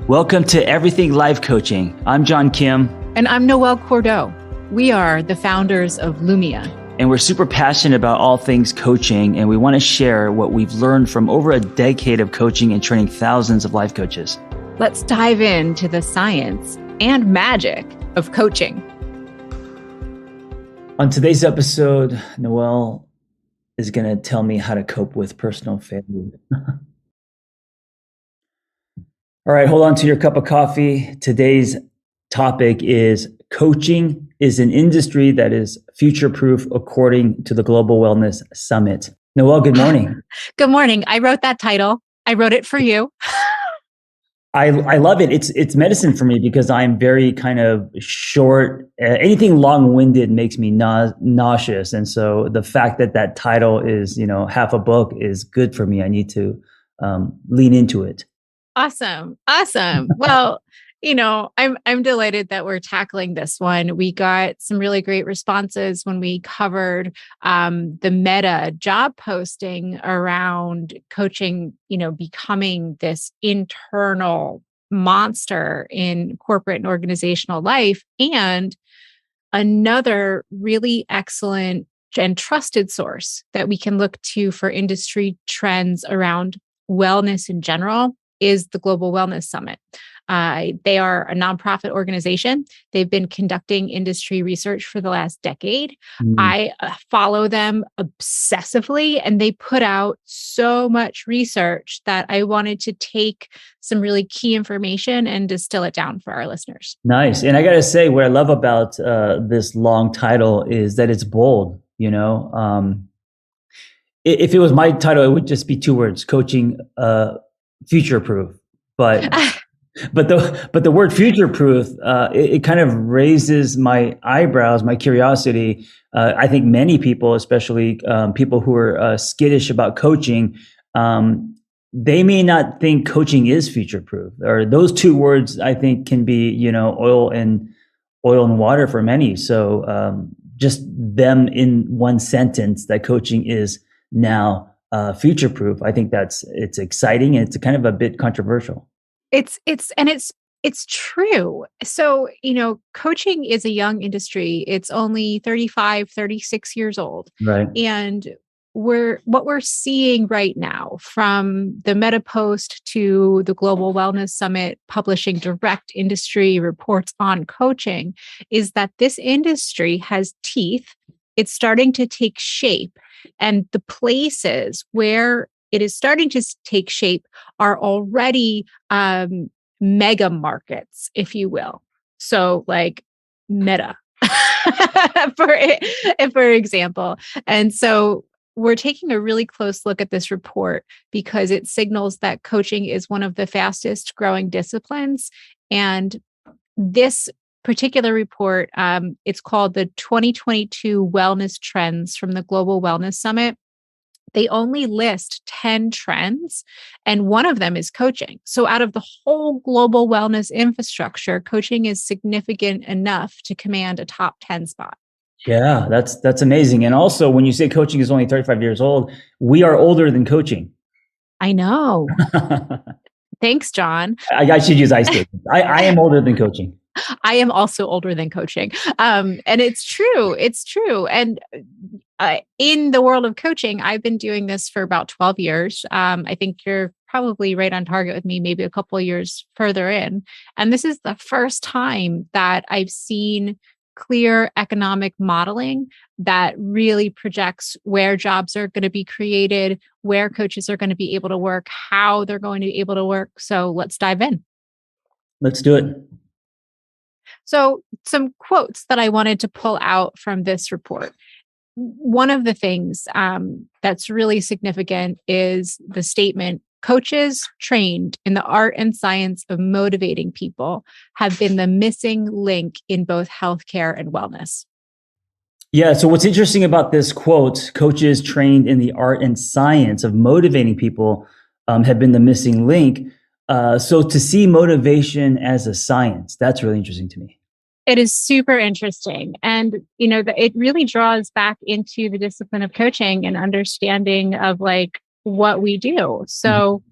Welcome to Everything Life Coaching. I'm John Kim. And I'm Noelle Cordeaux. We are the founders of Lumia. And we're super passionate about all things coaching, and we want to share what we've learned from over a decade of coaching and training thousands of life coaches. Let's dive into the science and magic of coaching. On today's episode, Noelle is going to tell me how to cope with personal failure. All right, hold on to your cup of coffee. Today's topic is coaching is an industry that is future-proof according to the Global Wellness Summit. Noelle, good morning. Good morning. I wrote that title. I wrote it for you. I love it. It's medicine for me because I'm very kind of short. Anything long-winded makes me nauseous. And so the fact that title is, half a book is good for me. I need to lean into it. Awesome. Well, I'm delighted that we're tackling this one. We got some really great responses when we covered the Meta job posting around coaching, becoming this internal monster in corporate and organizational life. And another really excellent and trusted source that we can look to for industry trends around wellness in general is the Global Wellness Summit. They are a nonprofit organization. They've been conducting industry research for the last decade. I follow them obsessively, and they put out so much research that I wanted to take some really key information and distill it down for our listeners. Nice. And I got to say, what I love about this long title is that it's bold. If it was my title, it would just be 2 words: coaching future-proof. But the word future-proof, it kind of raises my eyebrows, my curiosity. I think many people, especially people who are skittish about coaching, they may not think coaching is future-proof. Or those 2 words, I think, can be oil and water for many. So just them in one sentence that coaching is now future-proof. I think it's exciting, and it's kind of a bit controversial. It's true. So, coaching is a young industry. It's only 35, 36 years old. Right. And what we're seeing right now, from the Meta post to the Global Wellness Summit publishing direct industry reports on coaching, is that this industry has teeth. It's starting to take shape. And the places where it is starting to take shape are already mega markets, if you will. So like Meta, for example. And so we're taking a really close look at this report because it signals that coaching is one of the fastest growing disciplines. And this particular report, it's called the 2022 Wellness Trends from the Global Wellness Summit. They only list 10 trends, and one of them is coaching. So out of the whole global wellness infrastructure, coaching is significant enough to command a top 10 spot. Yeah, that's amazing. And also, when you say coaching is only 35 years old, we are older than coaching. I know. Thanks, John. I should use ice skates. I am older than coaching. I am also older than coaching. And it's true. It's true. And in the world of coaching, I've been doing this for about 12 years. I think you're probably right on target with me, maybe a couple of years further in. And this is the first time that I've seen clear economic modeling that really projects where jobs are going to be created, where coaches are going to be able to work, how they're going to be able to work. So let's dive in. Let's do it. So some quotes that I wanted to pull out from this report. One of the things that's really significant is the statement, coaches trained in the art and science of motivating people have been the missing link in both healthcare and wellness. Yeah. So what's interesting about this quote, coaches trained in the art and science of motivating people have been the missing link. So to see motivation as a science, that's really interesting to me. It is super interesting. And, it really draws back into the discipline of coaching and understanding of like what we do. So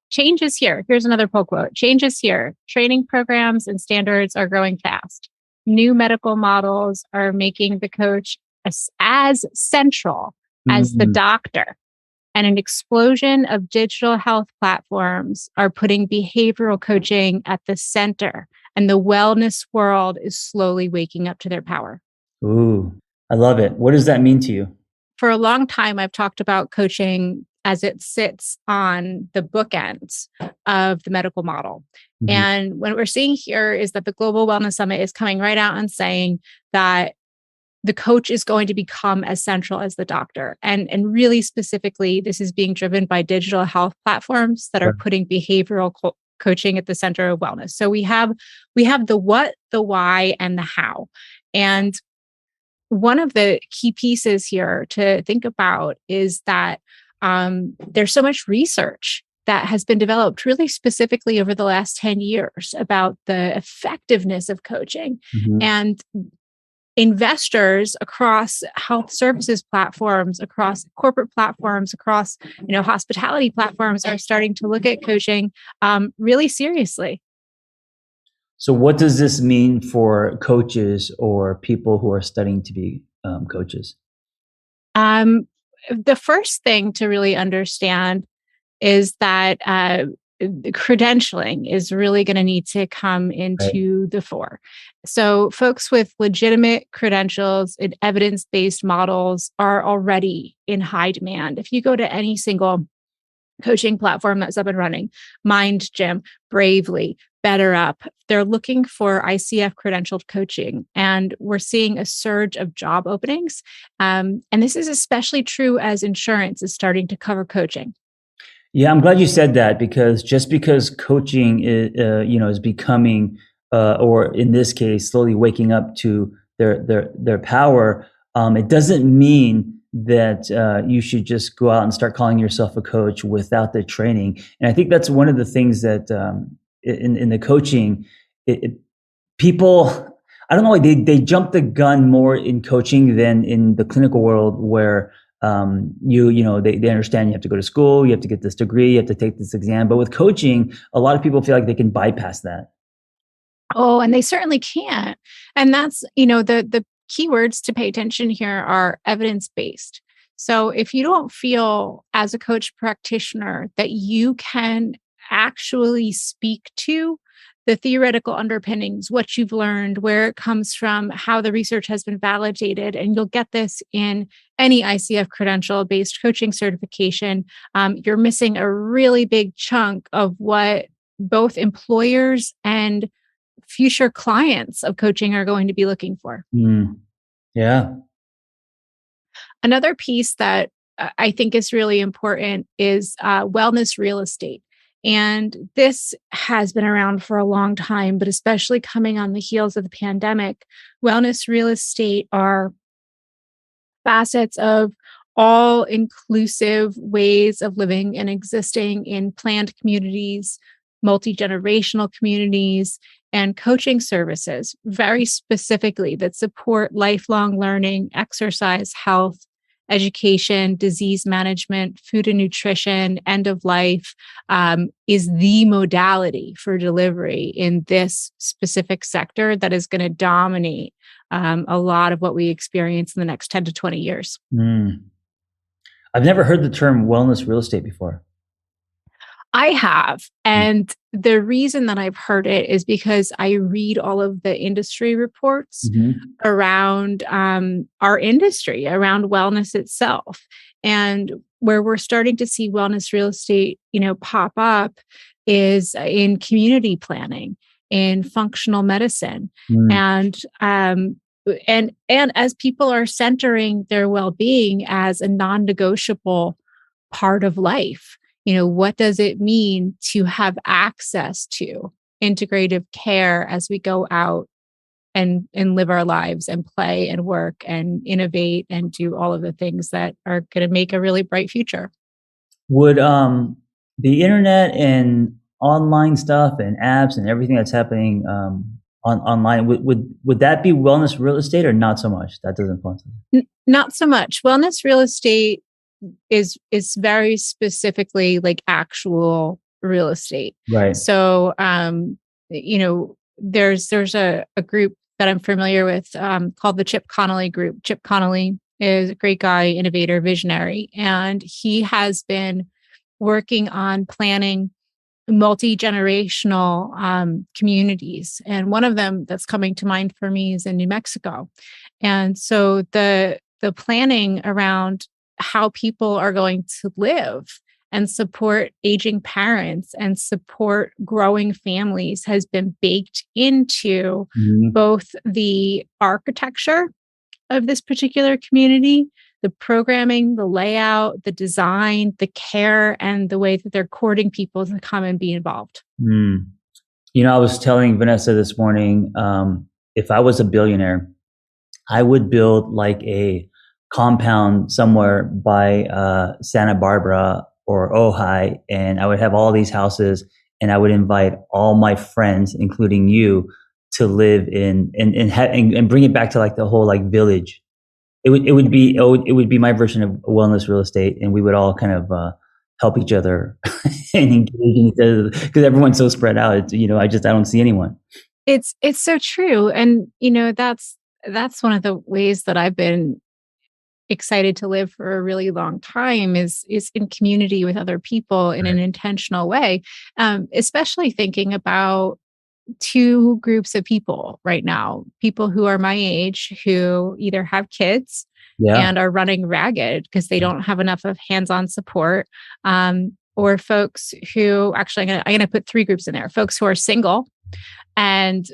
Change is here. Here's another poll quote. Change is here. Training programs and standards are growing fast. New medical models are making the coach as central as the doctor. And an explosion of digital health platforms are putting behavioral coaching at the center. And the wellness world is slowly waking up to their power. Ooh, I love it. What does that mean to you? For a long time, I've talked about coaching as it sits on the bookends of the medical model. Mm-hmm. And what we're seeing here is that the Global Wellness Summit is coming right out and saying that the coach is going to become as central as the doctor. And really specifically, this is being driven by digital health platforms that are putting behavioral coaching at the center of wellness. So we have the what, the why, and the how. And one of the key pieces here to think about is that there's so much research that has been developed really specifically over the last 10 years about the effectiveness of coaching. Mm-hmm. And investors across health services platforms, across corporate platforms, across hospitality platforms are starting to look at coaching really seriously. So what does this mean for coaches or people who are studying to be coaches? The first thing to really understand is that credentialing is really going to need to come into the fore. So folks with legitimate credentials and evidence-based models are already in high demand. If you go to any single coaching platform that's up and running, Mind Gym, Bravely, BetterUp, they're looking for ICF credentialed coaching. And we're seeing a surge of job openings. And this is especially true as insurance is starting to cover coaching. Yeah, I'm glad you said that, because just because coaching is becoming, or in this case, slowly waking up to their power, it doesn't mean that you should just go out and start calling yourself a coach without the training. And I think that's one of the things that in the coaching, people, I don't know, they jump the gun more in coaching than in the clinical world, where they understand you have to go to school, you have to get this degree, you have to take this exam. But with coaching, a lot of people feel like they can bypass that. Oh, and they certainly can't. And that's, the keywords to pay attention here are evidence-based. So if you don't feel as a coach practitioner that you can actually speak to the theoretical underpinnings, what you've learned, where it comes from, how the research has been validated, and you'll get this in any ICF credential-based coaching certification, you're missing a really big chunk of what both employers and future clients of coaching are going to be looking for. Yeah. Another piece that I think is really important is wellness real estate. And this has been around for a long time, but especially coming on the heels of the pandemic, wellness real estate are facets of all inclusive ways of living and existing in planned communities, multi-generational communities, and coaching services, very specifically that support lifelong learning, exercise, health, education, disease management, food and nutrition, end of life, is the modality for delivery in this specific sector that is going to dominate a lot of what we experience in the next 10 to 20 years. I've never heard the term wellness real estate before. I have. And the reason that I've heard it is because I read all of the industry reports around our industry, around wellness itself. And where we're starting to see wellness real estate, pop up is in community planning, in functional medicine. And as people are centering their well-being as a non-negotiable part of life. What does it mean to have access to integrative care as we go out and live our lives and play and work and innovate and do all of the things that are going to make a really bright future? Would the internet and online stuff and apps and everything that's happening online, would that be wellness real estate or not so much? That doesn't apply to me. Not so much. Wellness real estate is very specifically like actual real estate. Right. So, there's a group that I'm familiar with called the Chip Connolly Group. Chip Connolly is a great guy, innovator, visionary, and he has been working on planning multi-generational communities. And one of them that's coming to mind for me is in New Mexico. And so the planning around how people are going to live and support aging parents and support growing families has been baked into both the architecture of this particular community, the programming, the layout, the design, the care, and the way that they're courting people to come and be involved. I was telling Vanessa this morning, if I was a billionaire, I would build like a compound somewhere by Santa Barbara or Ojai, and I would have all these houses, and I would invite all my friends, including you, to live in and bring it back to like the whole like village. It would be my version of wellness real estate, and we would all kind of help each other and engage in each other because everyone's so spread out. I don't see anyone. It's so true, and that's one of the ways that I've been excited to live for a really long time is in community with other people in an intentional way, especially thinking about two groups of people right now, people who are my age who either have kids and are running ragged because they don't have enough of hands-on support, or folks who actually, I'm going to put three groups in there, folks who are single. And,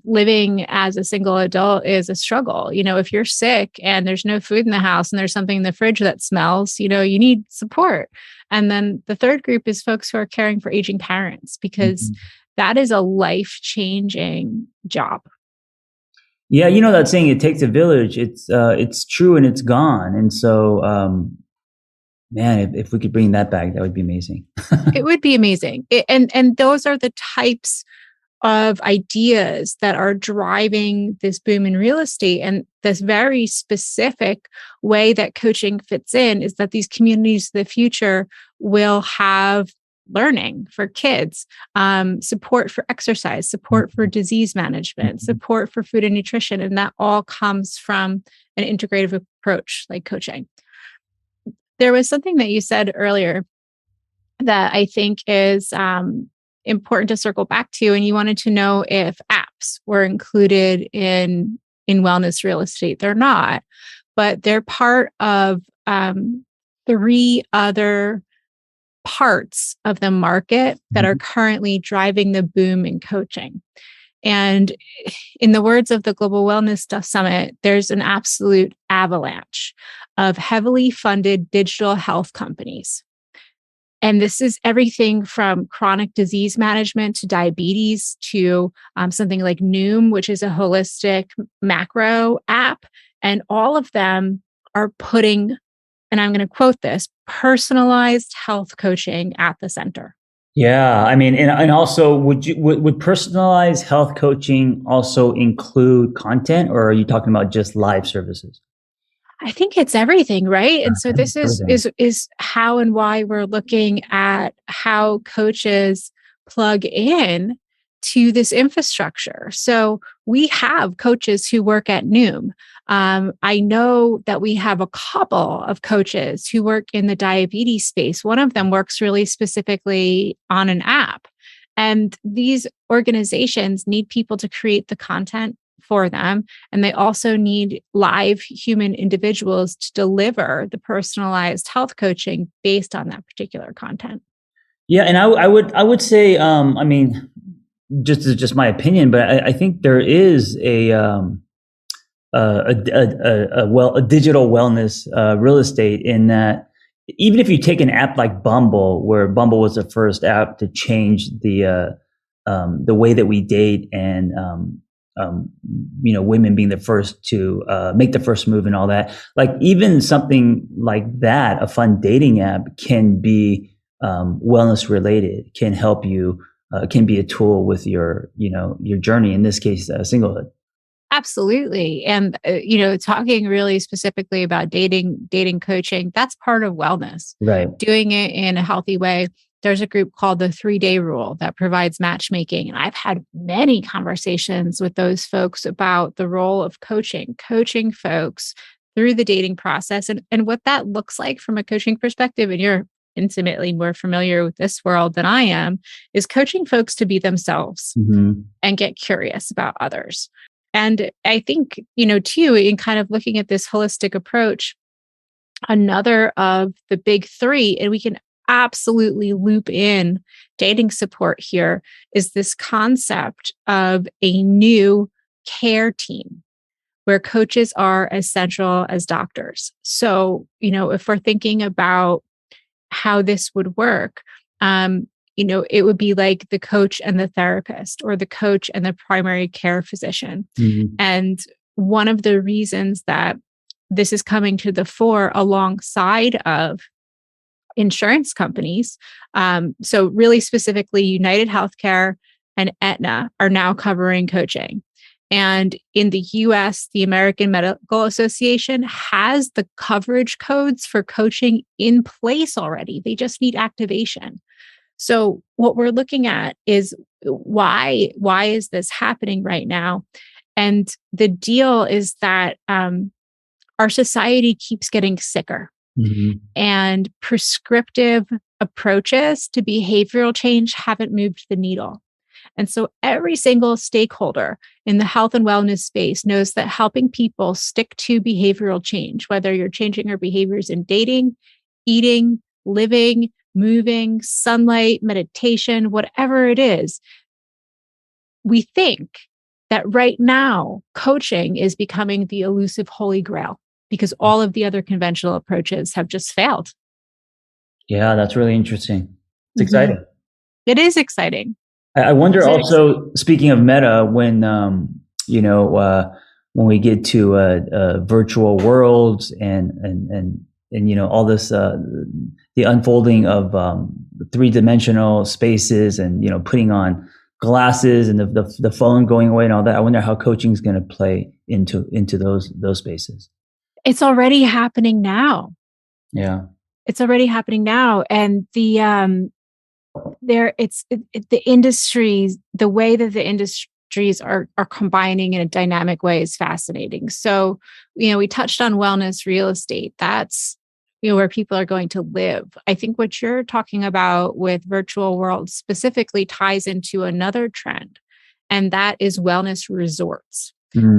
living as a single adult is a struggle. If you're sick and there's no food in the house and there's something in the fridge that smells, you need support. And then the third group is folks who are caring for aging parents, because that is a life-changing job. Yeah, that saying, it takes a village. It's true and it's gone. And so, man, if we could bring that back, that would be amazing. It would be amazing. And those are the types of ideas that are driving this boom in real estate. And this very specific way that coaching fits in is that these communities of the future will have learning for kids, support for exercise, support for disease management, support for food and nutrition. And that all comes from an integrative approach like coaching. There was something that you said earlier that I think is important to circle back to, and you wanted to know if apps were included in wellness real estate. They're not, but they're part of three other parts of the market that are currently driving the boom in coaching. And in the words of the Global Wellness Summit, there's an absolute avalanche of heavily funded digital health companies. And this is everything from chronic disease management to diabetes to something like Noom, which is a holistic macro app. And all of them are putting, and I'm going to quote this, personalized health coaching at the center. Yeah, I mean, and also, would personalized health coaching also include content, or are you talking about just live services? I think it's everything, right? And so this is how and why we're looking at how coaches plug in to this infrastructure. So we have coaches who work at Noom. I know that we have a couple of coaches who work in the diabetes space. One of them works really specifically on an app. And these organizations need people to create the content for them. And they also need live human individuals to deliver the personalized health coaching based on that particular content. Yeah. And I would say, I mean, just my opinion, but I think there is a digital wellness real estate, in that even if you take an app like Bumble, where Bumble was the first app to change the way that we date, and women being the first to make the first move and all that. Like even something like that, a fun dating app, can be wellness related, can help you, can be a tool with your journey. In this case, singlehood. Absolutely. And, talking really specifically about dating coaching, that's part of wellness, right? Doing it in a healthy way. there's a group called the 3-Day Rule that provides matchmaking. And I've had many conversations with those folks about the role of coaching folks through the dating process and what that looks like from a coaching perspective. And you're intimately more familiar with this world than I am, is coaching folks to be themselves and get curious about others. And I think, too, in kind of looking at this holistic approach, another of the big three, and we can absolutely loop in dating support here, is this concept of a new care team where coaches are as central as doctors. So, if we're thinking about how this would work, it would be like the coach and the therapist, or the coach and the primary care physician. And one of the reasons that this is coming to the fore alongside of insurance companies, so really specifically United Healthcare and Aetna are now covering coaching. And in the US, the American Medical Association has the coverage codes for coaching in place already. They just need activation. So what we're looking at is why is this happening right now? And the deal is that our society keeps getting sicker, and prescriptive approaches to behavioral change haven't moved the needle. And so every single stakeholder in the health and wellness space knows that helping people stick to behavioral change, whether you're changing our behaviors in dating, eating, living, moving, sunlight, meditation, whatever it is, we think that right now coaching is becoming the elusive holy grail because all of the other conventional approaches have just failed. Yeah, that's really interesting. It's exciting. It is exciting. I wonder also, speaking of meta, when we get to virtual worlds and all this, the unfolding of 3-dimensional spaces, and putting on glasses and the phone going away and all that. I wonder how coaching is going to play into those spaces. It's already happening now. Yeah, it's already happening now, and the industries, the way that the industries are combining in a dynamic way is fascinating. So, we touched on wellness, real estate. That's, where people are going to live. I think what you're talking about with virtual worlds specifically ties into another trend, and that is wellness resorts,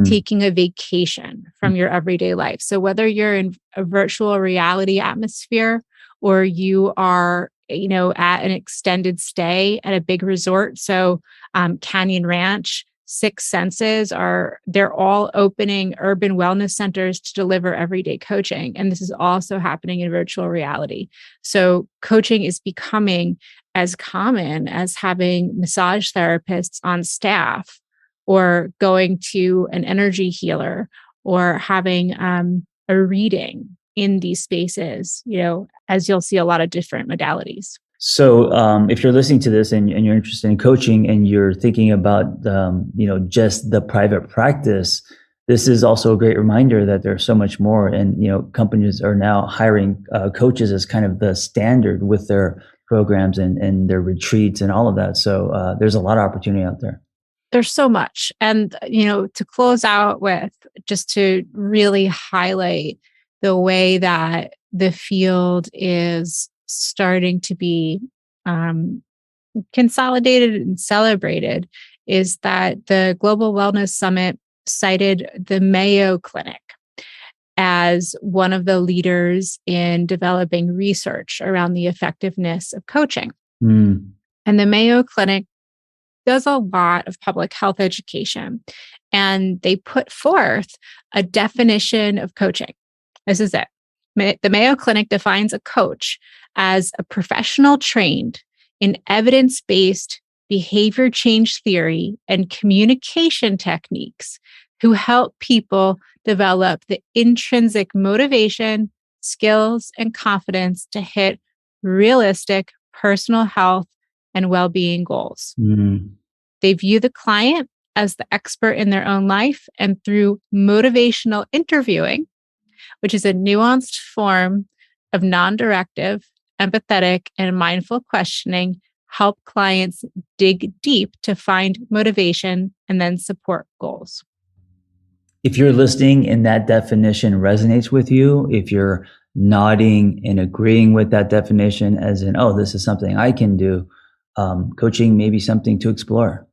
taking a vacation from your everyday life. So whether you're in a virtual reality atmosphere or you are at an extended stay at a big resort. So Canyon Ranch, Six Senses they're all opening urban wellness centers to deliver everyday coaching. And this is also happening in virtual reality. So coaching is becoming as common as having massage therapists on staff, or going to an energy healer, or having a reading in these spaces, as you'll see a lot of different modalities. So if you're listening to this and you're interested in coaching and you're thinking about, just the private practice, this is also a great reminder that there's so much more. And, companies are now hiring coaches as kind of the standard with their programs and their retreats and all of that. So there's a lot of opportunity out there. There's so much. And, to close out with, just to really highlight the way that the field is starting to be consolidated and celebrated, is that the Global Wellness Summit cited the Mayo Clinic as one of the leaders in developing research around the effectiveness of coaching. And the Mayo Clinic does a lot of public health education, and they put forth a definition of coaching. This is it. The Mayo Clinic defines a coach as a professional trained in evidence-based behavior change theory and communication techniques who help people develop the intrinsic motivation, skills, and confidence to hit realistic personal health and well-being goals. They view the client as the expert in their own life, and through motivational interviewing, which is a nuanced form of non-directive empathetic, and mindful questioning help clients dig deep to find motivation and then support goals. If you're listening and that definition resonates with you, if you're nodding and agreeing with that definition as in, oh, this is something I can do, coaching may be something to explore.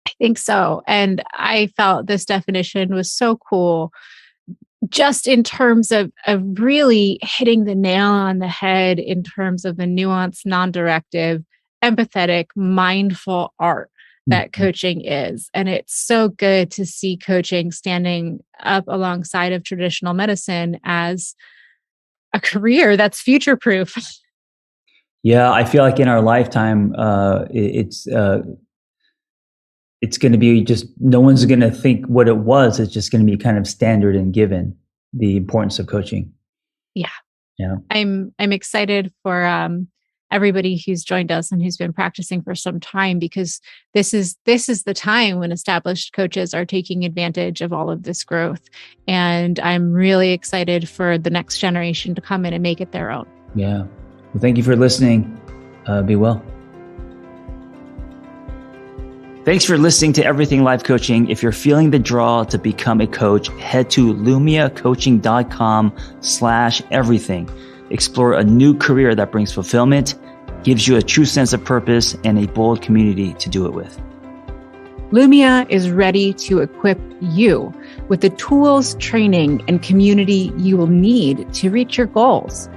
I think so. And I felt this definition was so cool, just in terms of really hitting the nail on the head in terms of the nuanced, non-directive, empathetic, mindful art that coaching is. And it's so good to see coaching standing up alongside of traditional medicine as a career that's future-proof. Yeah, I feel like in our lifetime, it's going to be just, no one's going to think what it was. It's just going to be kind of standard and given the importance of coaching. Yeah. I'm excited for everybody who's joined us and who's been practicing for some time, because this is the time when established coaches are taking advantage of all of this growth. And I'm really excited for the next generation to come in and make it their own. Yeah. Well, thank you for listening. Be well. Thanks for listening to Everything Life Coaching. If you're feeling the draw to become a coach, head to lumiacoaching.com/everything. Explore a new career that brings fulfillment, gives you a true sense of purpose, and a bold community to do it with. Lumia is ready to equip you with the tools, training, and community you will need to reach your goals.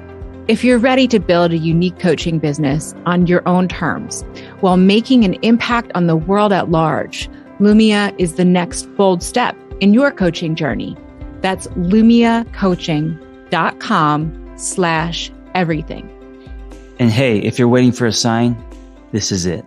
If you're ready to build a unique coaching business on your own terms while making an impact on the world at large, Lumia is the next bold step in your coaching journey. That's lumiacoaching.com/everything. And hey, if you're waiting for a sign, this is it.